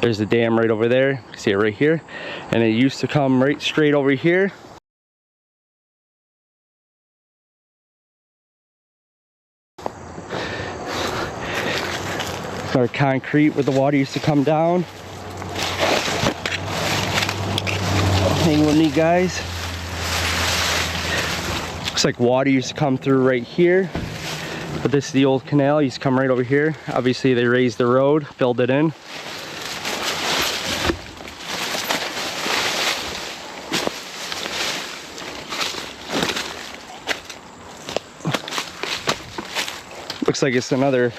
There's the dam right over there. You can see it right here. And it used to come right straight over here. Our concrete where the water used to come down. Hang with me, guys. Looks like water used to come through right here, but this is the old canal. It used to come right over here. Obviously they raised the road, filled it in. Looks like it's another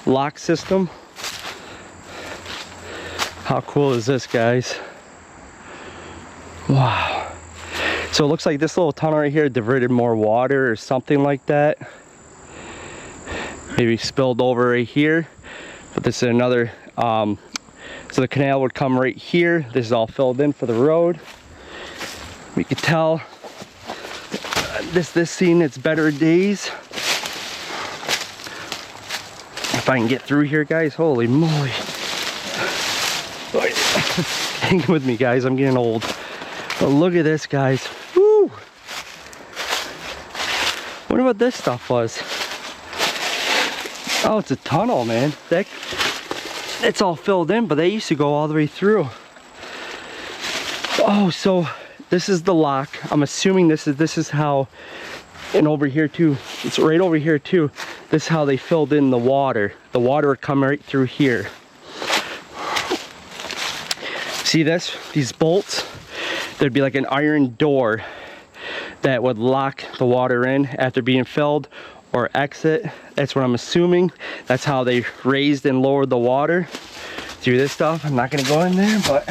lock system. How cool is this, guys? Wow. So it looks like this little tunnel right here diverted more water or something like that. Maybe spilled over right here. But this is another, so the canal would come right here. This is all filled in for the road. We could tell this seen its better days. If I can get through here, guys, holy moly. Hang with me, guys, I'm getting old. But look at this, guys. Woo! Wonder what this stuff was. Oh, it's a tunnel, man. It's all filled in, but they used to go all the way through. Oh, so this is the lock. I'm assuming this is how, and over here too, it's right over here too. This is how they filled in the water. The water would come right through here. See this? These bolts? There'd be like an iron door that would lock the water in after being filled or exit. That's what I'm assuming. That's how they raised and lowered the water through this stuff. I'm not gonna go in there, but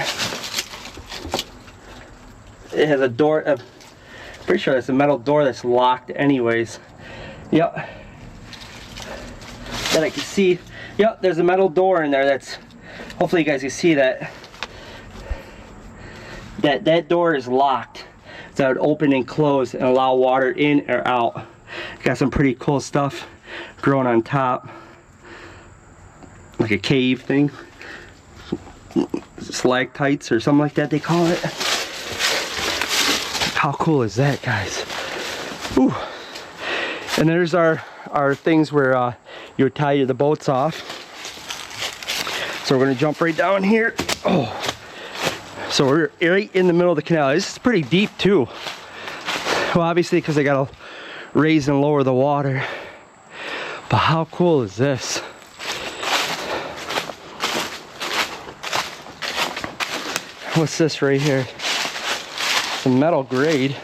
it has a door. Pretty sure it's a metal door that's locked anyways. Yep. That I can see. Yep, there's a metal door in there that's, hopefully you guys can see that. That door is locked. So it would open and close and allow water in or out. Got some pretty cool stuff growing on top. Like a cave thing. Stalactites or something like that they call it. How cool is that, guys? Ooh. And there's our things where you would tie the boats off. So we're gonna jump right down here. Oh. So we're right in the middle of the canal. This is pretty deep too. Well, obviously because they gotta raise and lower the water. But how cool is this? What's this right here? Some metal grade.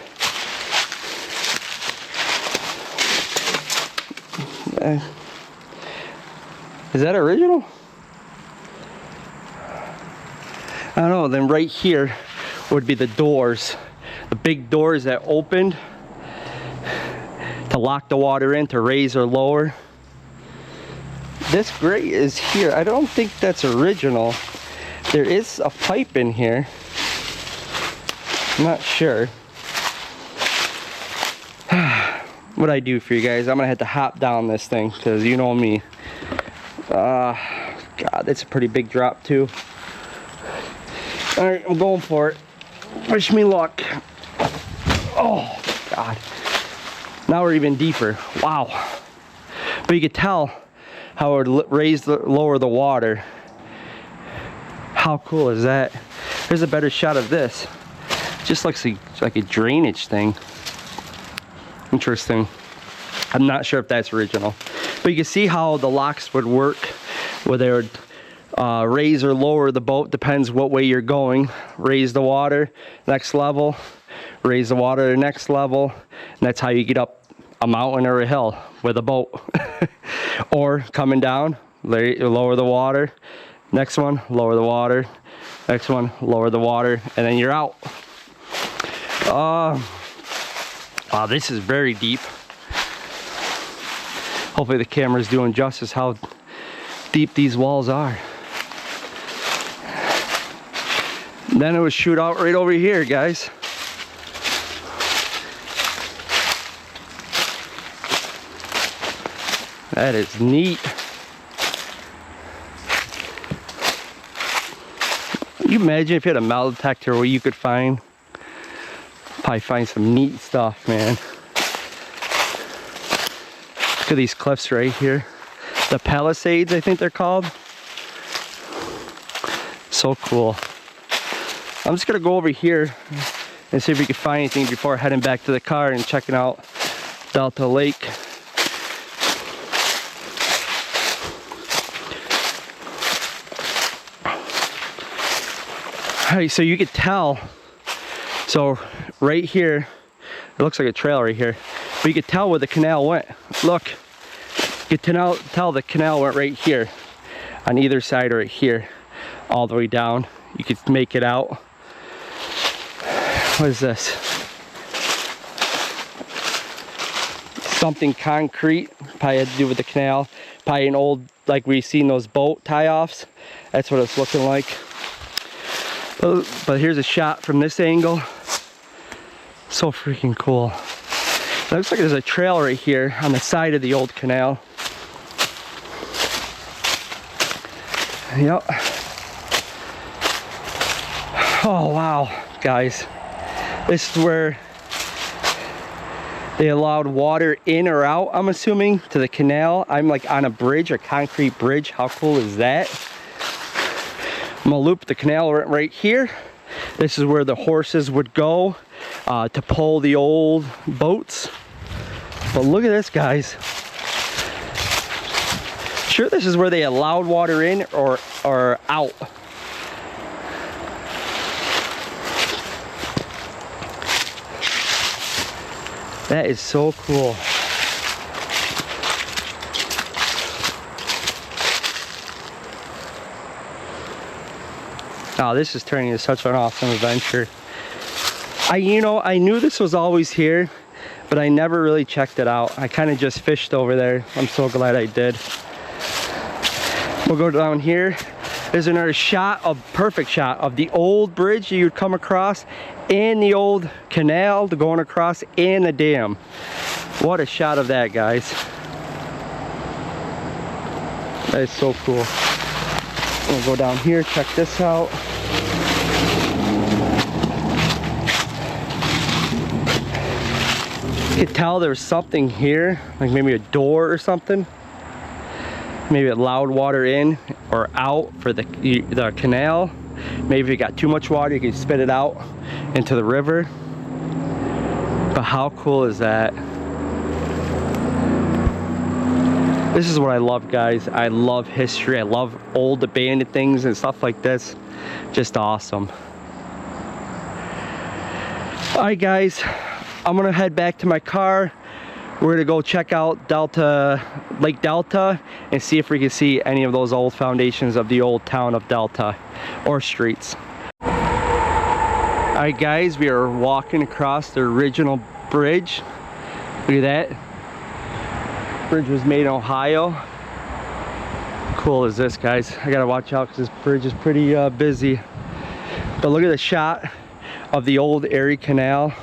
Is that original? I don't know. Then right here would be the doors, the big doors that opened to lock the water in, to raise or lower. This grate is here. I don't think that's original. There is a pipe in here. I'm not sure. What I do for you guys, I'm gonna have to hop down this thing because you know me. God, that's a pretty big drop too. All right, I'm going for it. Wish me luck. Oh, God. Now we're even deeper. Wow. But you could tell how it would lower the water. How cool is that? Here's a better shot of this. Just looks like a drainage thing. Interesting. I'm not sure if that's original. But you can see how the locks would work, where they would raise or lower the boat, depends what way you're going. Raise the water, next level. Raise the water to the next level. And that's how you get up a mountain or a hill with a boat. Or coming down, lower the water. Next one, lower the water. Next one, lower the water. And then you're out. Wow, this is very deep. Hopefully the camera's doing justice how deep these walls are. Then it would shoot out right over here, guys. That is neat. You imagine if you had a metal detector where you could probably find some neat stuff, man. Look at these cliffs right here. The Palisades, I think they're called. So cool. I'm just gonna go over here and see if we can find anything before heading back to the car and checking out Delta Lake. Alright, so you could tell, so right here, it looks like a trail right here, but you could tell where the canal went. Look, you can tell the canal went right here, on either side right here, all the way down. You could make it out. What is this? Something concrete, probably had to do with the canal. Probably an old, like we've seen those boat tie-offs. That's what it's looking like. But here's a shot from this angle. So freaking cool. It looks like there's a trail right here on the side of the old canal. Yep. Oh wow, guys. This is where they allowed water in or out, I'm assuming, to the canal. I'm like on a bridge, a concrete bridge. How cool is that? I'm gonna loop the canal right here. This is where the horses would go to pull the old boats. But look at this, guys. Sure, this is where they allowed water in or out. That is so cool. Oh, this is turning into such an awesome adventure. I knew this was always here, but I never really checked it out. I kind of just fished over there. I'm so glad I did. We'll go down here. There's another shot, a perfect shot of the old bridge you'd come across and the old canal going across and the dam. What a shot of that, guys. That is so cool. We'll go down here, check this out. You could tell there was something here, like maybe a door or something. Maybe it allowed water in or out for the canal. Maybe if you got too much water, you can spit it out into the river. But how cool is that? This is what I love, guys. I love history. I love old abandoned things and stuff like this. Just awesome. All right, guys. I'm gonna head back to my car. We're gonna go check out Lake Delta and see if we can see any of those old foundations of the old town of Delta or streets. All right, guys, we are walking across the original bridge. Look at that. Bridge was made in Ohio. Cool is this, guys? I gotta watch out because this bridge is pretty busy. But look at the shot of the old Erie Canal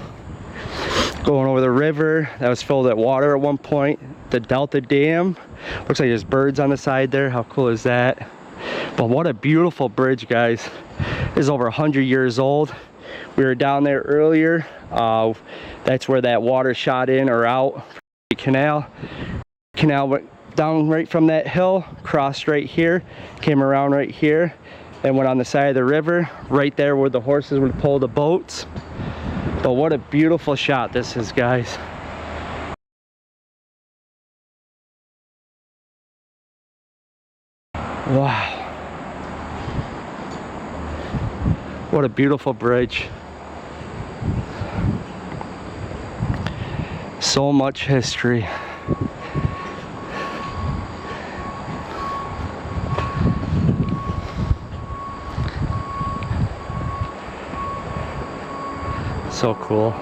going over the river that was filled with water at one point. The Delta Dam. Looks like there's birds on the side there. How cool is that? But what a beautiful bridge, guys. This is over 100 years old. We were down there earlier. That's where that water shot in or out from the canal. Canal went down right from that hill, crossed right here, came around right here, and went on the side of the river, right there where the horses would pull the boats. But what a beautiful shot this is, guys. Wow. What a beautiful bridge. So much history. So cool.